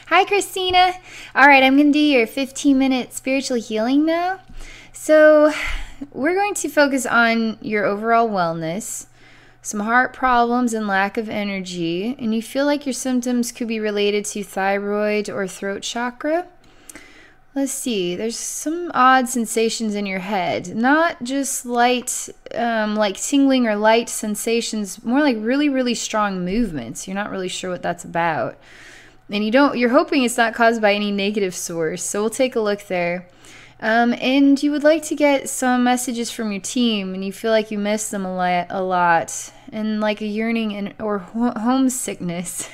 Hi, Christina. All right, I'm going to do your 15-minute spiritual healing now. So, we're going to focus on your overall wellness, some heart problems and lack of energy, and you feel like your symptoms could be related to thyroid or throat chakra. Let's see, there's some odd sensations in your head, not just light, like tingling or light sensations, more like really, really strong movements. You're not really sure what that's about. And you're hoping it's not caused by any negative source. So we'll take a look there. And you would like to get some messages from your team, and you feel like you miss them a lot, and like a yearning or homesickness.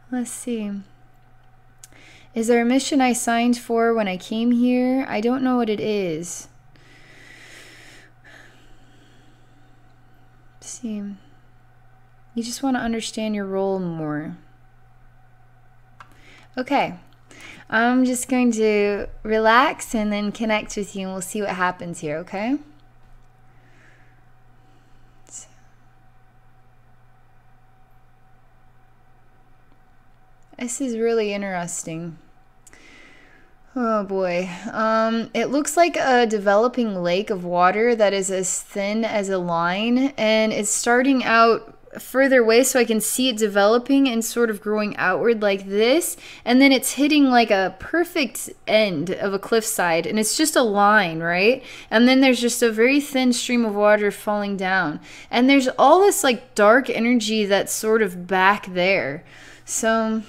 Let's see. Is there a mission I signed for when I came here? I don't know what it is. Let's see. You just want to understand your role more. Okay, I'm just going to relax and then connect with you, and we'll see what happens here, okay? This is really interesting. Oh boy. It looks like a developing lake of water that is as thin as a line, and it's starting out further away so I can see it developing and sort of growing outward like this, and then it's hitting like a perfect end of a cliffside, and it's just a line, right? And then there's just a very thin stream of water falling down, and there's all this like dark energy that's sort of back there. So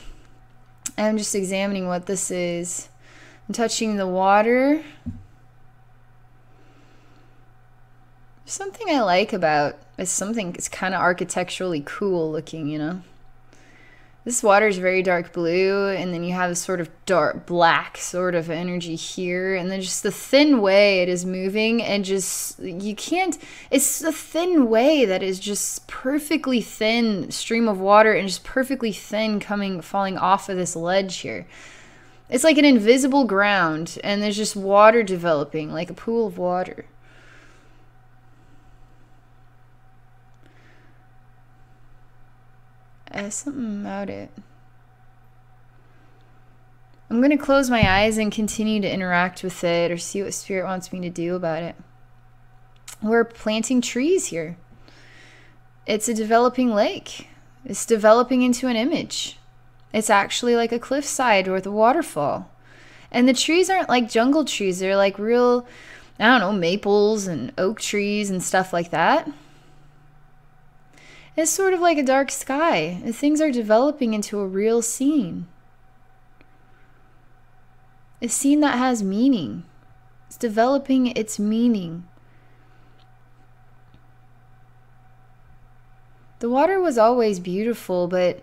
I'm just examining what this is. I'm touching the water. Something I like about it's kind of architecturally cool looking, you know. This water is very dark blue, and then you have this sort of dark black sort of energy here, and then just the thin way it is moving, and just it's a thin way that is just perfectly thin stream of water, and just perfectly thin falling off of this ledge here. It's like an invisible ground, and there's just water developing, like a pool of water. Something about it. I'm going to close my eyes and continue to interact with it, or see what Spirit wants me to do about it. We're planting trees here. It's a developing lake. It's developing into an image. It's actually like a cliffside with a waterfall. And the trees aren't like jungle trees. They're like real, I don't know, maples and oak trees and stuff like that. It's sort of like a dark sky. Things are developing into a real scene. A scene that has meaning. It's developing its meaning. The water was always beautiful, but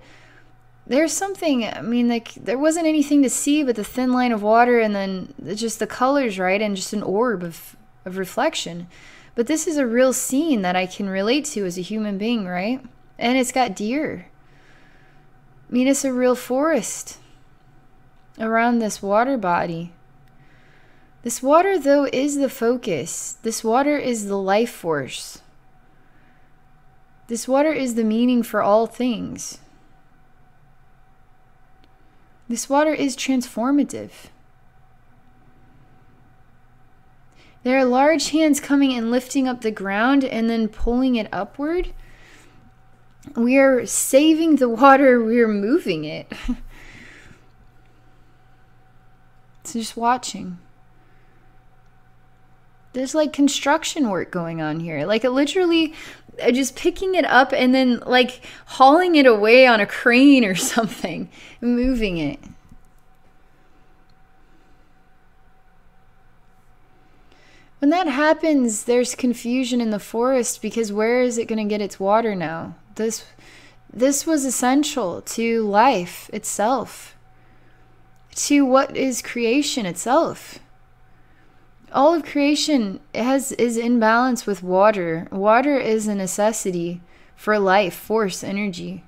there's something, I mean, like, there wasn't anything to see but the thin line of water, and then just the colors, right? And just an orb of reflection. But this is a real scene that I can relate to as a human being, right? And it's got deer. I mean, it's a real forest around this water body. This water, though, is the focus. This water is the life force. This water is the meaning for all things. This water is transformative. There are large hands coming and lifting up the ground and then pulling it upward. We are saving the water, we are moving it. So just watching. There's like construction work going on here. Like literally just picking it up and then like hauling it away on a crane or something, moving it. When that happens, there's confusion in the forest, because where is it going to get its water now? This was essential to life itself, to what is creation itself. All of creation is in balance with water. Water is a necessity for life, force, energy.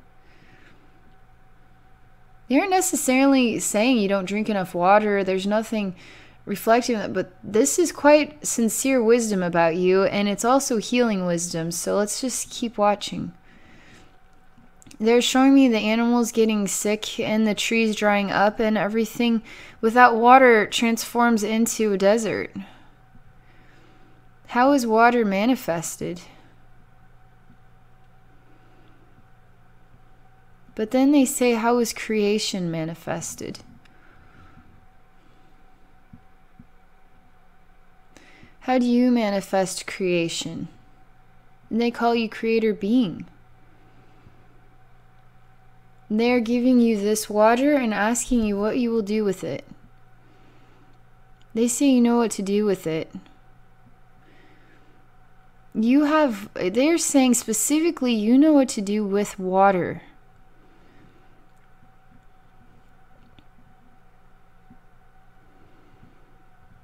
They aren't necessarily saying you don't drink enough water. There's nothing reflecting that, but this is quite sincere wisdom about you, and it's also healing wisdom. So let's just keep watching. They're showing me the animals getting sick and the trees drying up, and everything without water transforms into a desert. How is water manifested? But then they say, how is creation manifested? How do you manifest creation? And they call you creator being. They're giving you this water and asking you what you will do with it. They say you know what to do with it. They're saying specifically you know what to do with water.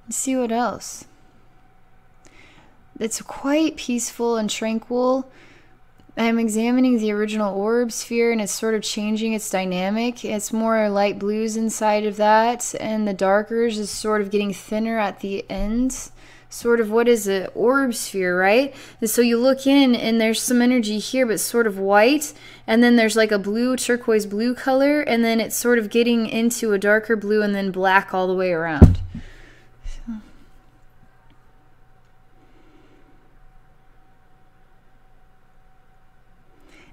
Let's see what else. It's quite peaceful and tranquil. I'm examining the original Orbs Fear, and it's sort of changing its dynamic. It's more light blues inside of that, and the darkers is sort of getting thinner at the end. Sort of, what is it? Orbs Fear, right? And so you look in, and there's some energy here, but sort of white, and then there's like a blue, turquoise blue color, and then it's sort of getting into a darker blue, and then black all the way around.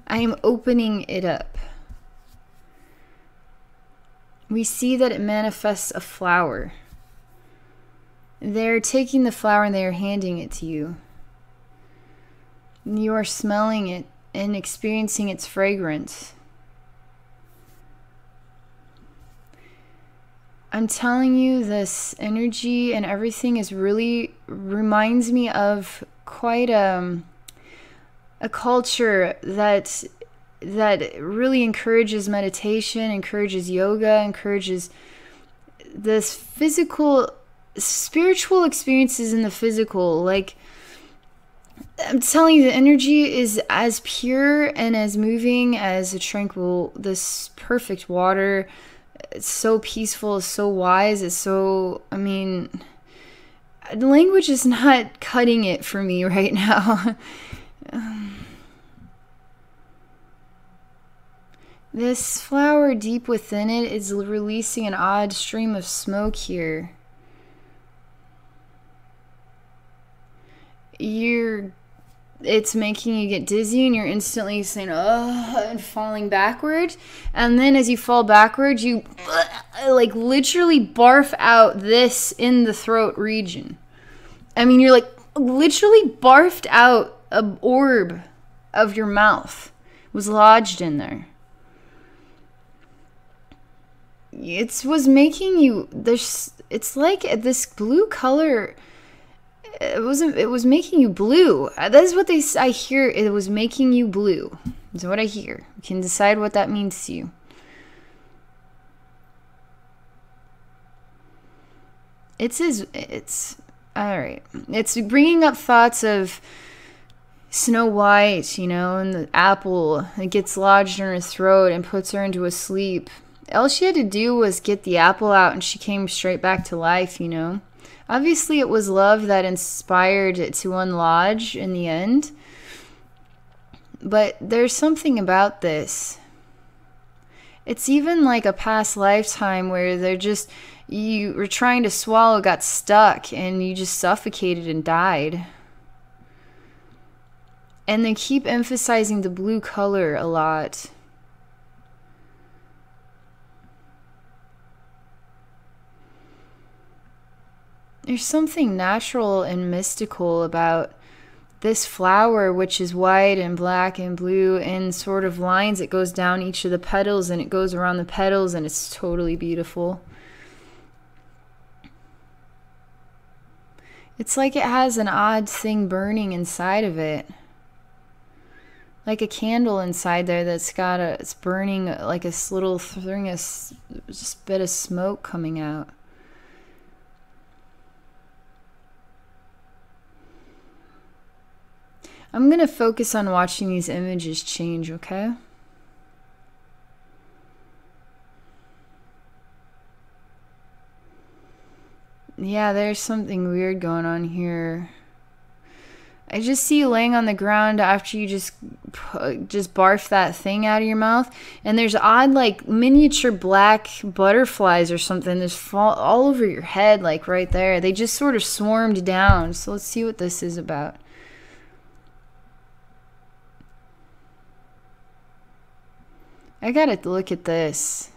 I am opening it up. We see that it manifests a flower. They're taking the flower and they are handing it to you. You are smelling it and experiencing its fragrance. I'm telling you, this energy and everything is really reminds me of quite a culture that really encourages meditation, encourages yoga, encourages this physical, spiritual experiences in the physical. Like, I'm telling you, the energy is as pure and as moving as a tranquil, this perfect water. It's so peaceful, it's so wise, it's so, I mean, language is not cutting it for me right now. This flower deep within it is releasing an odd stream of smoke here. It's making you get dizzy, and you're instantly saying, "Ugh," and falling backward. And then as you fall backward, you like literally barf out this in the throat region. I mean, you're like literally barfed out an orb of your mouth. It was lodged in there. It was making you, it's like this blue color. It was making you blue. That is what I hear. It was making you blue. That's what I hear. You can decide what that means to you. It's all right. It's bringing up thoughts of Snow White, you know, and the apple. It gets lodged in her throat and puts her into a sleep. All she had to do was get the apple out, and she came straight back to life, you know. Obviously, it was love that inspired it to unlodge in the end. But there's something about this. It's even like a past lifetime where you were trying to swallow, got stuck, and you just suffocated and died. And they keep emphasizing the blue color a lot. There's something natural and mystical about this flower, which is white and black and blue and sort of lines. It goes down each of the petals, and it goes around the petals, and it's totally beautiful. It's like it has an odd thing burning inside of it. Like a candle inside there it's burning like a little thing, just a bit of smoke coming out. I'm going to focus on watching these images change, okay? Yeah, there's something weird going on here. I just see you laying on the ground after you just barf that thing out of your mouth, and there's odd like miniature black butterflies or something that fall all over your head, like right there. They just sort of swarmed down. So let's see what this is about. I gotta look at this.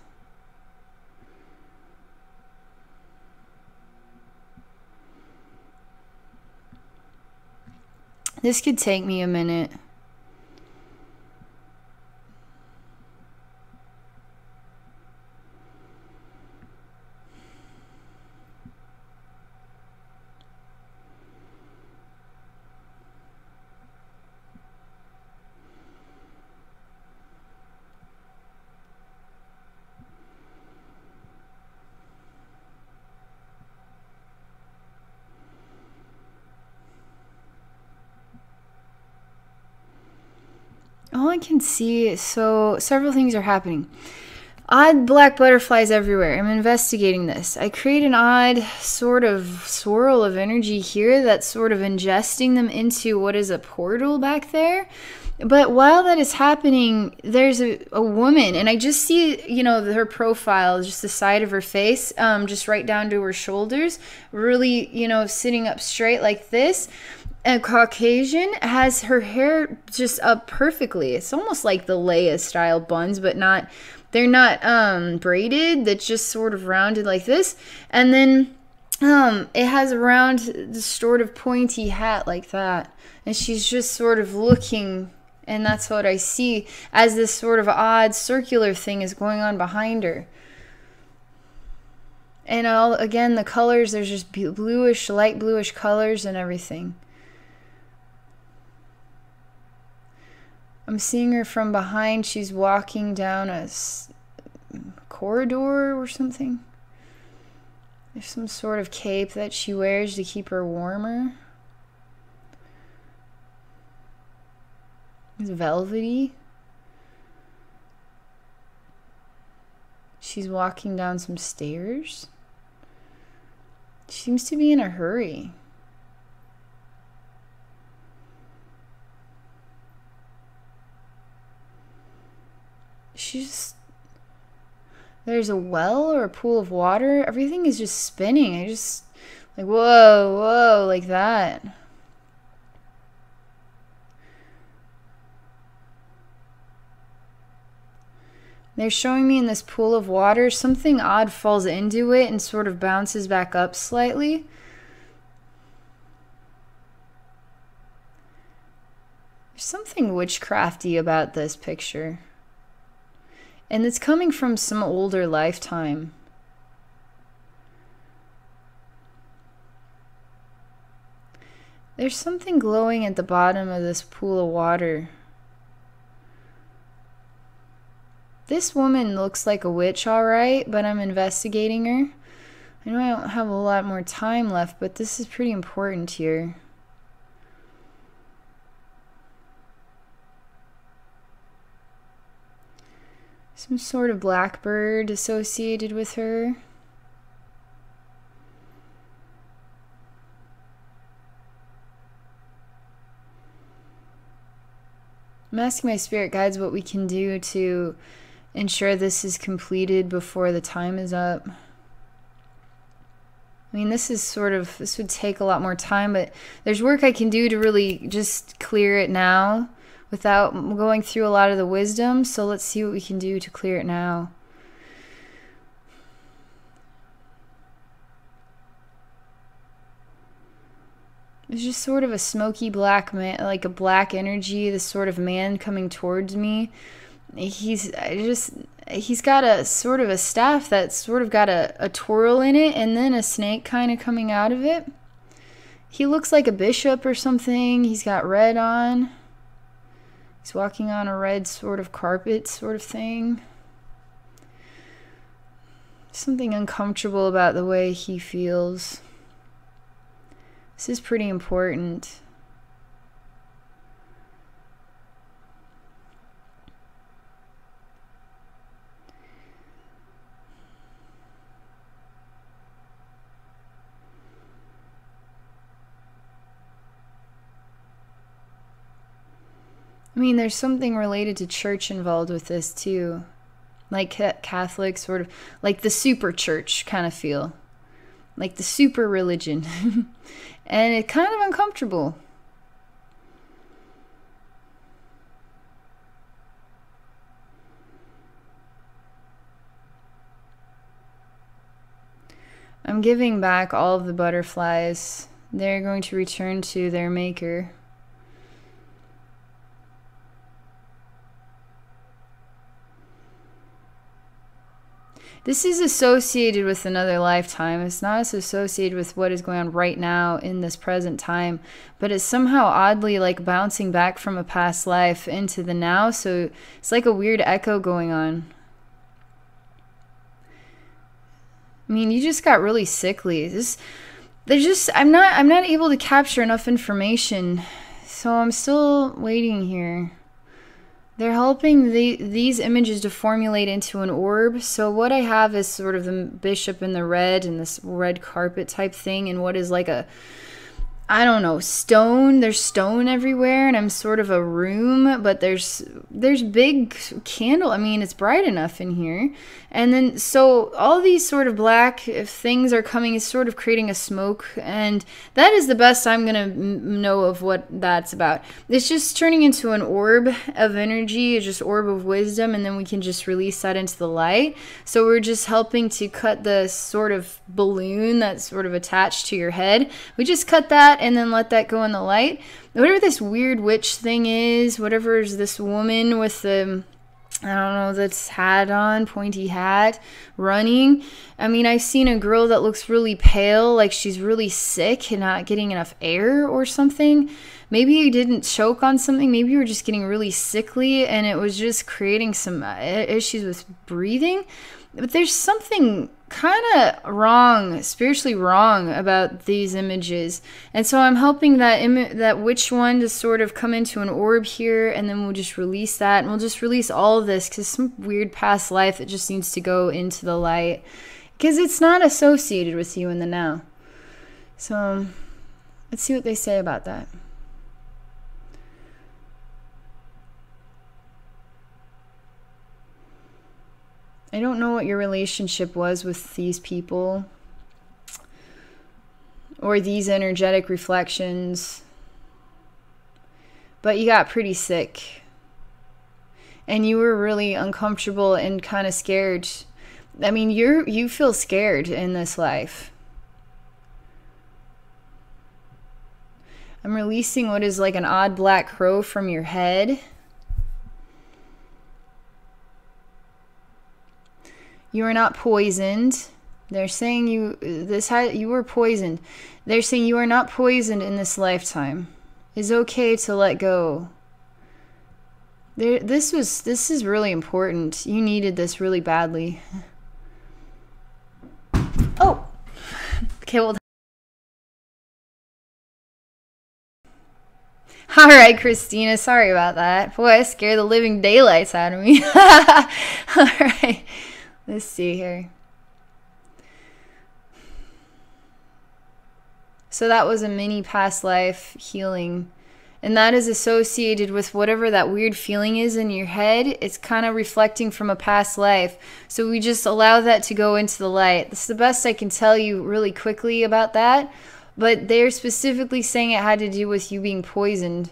This could take me a minute. All I can see, so several things are happening. Odd black butterflies everywhere. I'm investigating this. I create an odd sort of swirl of energy here that's sort of ingesting them into what is a portal back there. But while that is happening, there's a woman, and I just see, you know, her profile, just the side of her face, just right down to her shoulders, really, you know, sitting up straight like this. A Caucasian, has her hair just up perfectly. It's almost like the Leia style buns, but not, they're not braided. That's just sort of rounded like this. And then it has a round sort of pointy hat like that. And she's just sort of looking, and that's what I see as this sort of odd circular thing is going on behind her. And again, the colors, there's just bluish, light bluish colors and everything. I'm seeing her from behind. She's walking down a corridor or something. There's some sort of cape that she wears to keep her warmer. It's velvety. She's walking down some stairs. She seems to be in a hurry. There's a well or a pool of water. Everything is just spinning. I just, like, whoa, whoa, like that. They're showing me in this pool of water, something odd falls into it and sort of bounces back up slightly. There's something witchcrafty about this picture. And it's coming from some older lifetime. There's something glowing at the bottom of this pool of water. This woman looks like a witch, all right, but I'm investigating her. I know I don't have a lot more time left, but this is pretty important here. Some sort of blackbird associated with her. I'm asking my spirit guides what we can do to ensure this is completed before the time is up. I mean, this would take a lot more time, but there's work I can do to really just clear it now without going through a lot of the wisdom. So let's see what we can do to clear it now. There's just sort of a smoky black man, like a black energy, this sort of man coming towards me. He's got a sort of a staff that's sort of got a twirl in it and then a snake kind of coming out of it. He looks like a bishop or something. He's got red on. He's walking on a red sort of carpet sort of thing. Something uncomfortable about the way he feels. This is pretty important. I mean, there's something related to church involved with this too. Like Catholic, sort of like the super church kind of feel. Like the super religion. And it's kind of uncomfortable. I'm giving back all of the butterflies. They're going to return to their maker. This is associated with another lifetime. It's not associated with what is going on right now in this present time, but it's somehow oddly like bouncing back from a past life into the now. So it's like a weird echo going on. I mean, you just got really sickly. I'm not able to capture enough information, so I'm still waiting here. They're helping these images to formulate into an orb. So what I have is sort of the bishop in the red and this red carpet type thing, and what is like a, I don't know, stone. There's stone everywhere, and I'm sort of a room, but there's big candle. I mean, it's bright enough in here. And then, so all these sort of black things are coming, is sort of creating a smoke, and that is the best I'm gonna know of what that's about. It's just turning into an orb of energy, just orb of wisdom, and then we can just release that into the light. So we're just helping to cut the sort of balloon that's sort of attached to your head. We just cut that and then let that go in the light. Whatever this weird witch thing is, whatever is this woman with the, I don't know, that's hat on, pointy hat, running. I mean, I've seen a girl that looks really pale, like she's really sick and not getting enough air or something. Maybe you didn't choke on something. Maybe you were just getting really sickly and it was just creating some issues with breathing. But there's something kind of wrong, spiritually wrong about these images. And so I'm helping that witch one to sort of come into an orb here, and then we'll just release that, and we'll just release all of this, because some weird past life that just needs to go into the light, because it's not associated with you in the now. So let's see what they say about that. I don't know what your relationship was with these people or these energetic reflections, but you got pretty sick and you were really uncomfortable and kind of scared. I mean, you feel scared in this life. I'm releasing what is like an odd black crow from your head. You are not poisoned. They're saying you were poisoned. They're saying you are not poisoned in this lifetime. It's okay to let go. This is really important. You needed this really badly. Oh. Okay, well. All right, Christina. Sorry about that. Boy, I scared the living daylights out of me. All right. Let's see here. So that was a mini past life healing. And that is associated with whatever that weird feeling is in your head. It's kind of reflecting from a past life. So we just allow that to go into the light. That's the best I can tell you really quickly about that. But they're specifically saying it had to do with you being poisoned.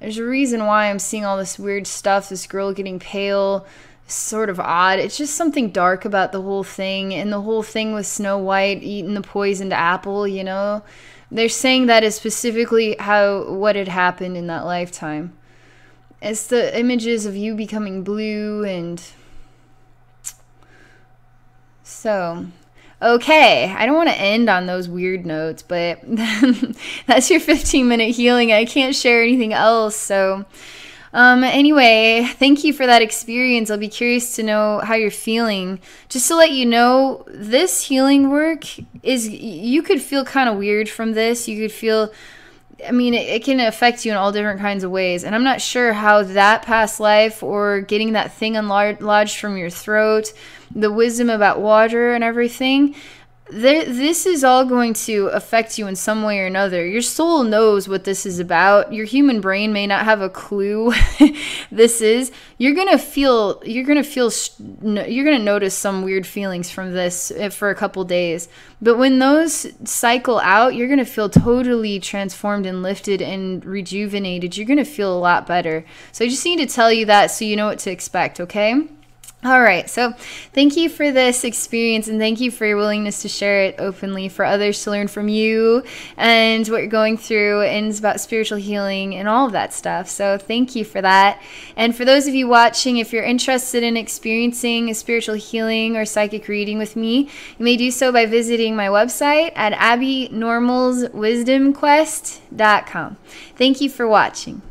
There's a reason why I'm seeing all this weird stuff. This girl getting pale. Sort of odd. It's just something dark about the whole thing, and the whole thing with Snow White eating the poisoned apple, you know. They're saying that is specifically what had happened in that lifetime. It's the images of you becoming blue, and so okay, I don't want to end on those weird notes, but that's your 15-minute healing. I can't share anything else, so anyway, thank you for that experience. I'll be curious to know how you're feeling. Just to let you know, this healing work is, you could feel kind of weird from this. You could feel, I mean, it can affect you in all different kinds of ways. And I'm not sure how that past life or getting that thing lodged from your throat, the wisdom about water and everything, this is all going to affect you in some way or another. Your soul knows what this is about. Your human brain may not have a clue this is. You're going to notice some weird feelings from this for a couple days. But when those cycle out, you're going to feel totally transformed and lifted and rejuvenated. You're going to feel a lot better. So I just need to tell you that so you know what to expect, okay? All right, so thank you for this experience, and thank you for your willingness to share it openly for others to learn from you and what you're going through, and it's about spiritual healing and all of that stuff. So thank you for that. And for those of you watching, if you're interested in experiencing a spiritual healing or psychic reading with me, you may do so by visiting my website at abbynormalswisdomquest.com. Thank you for watching.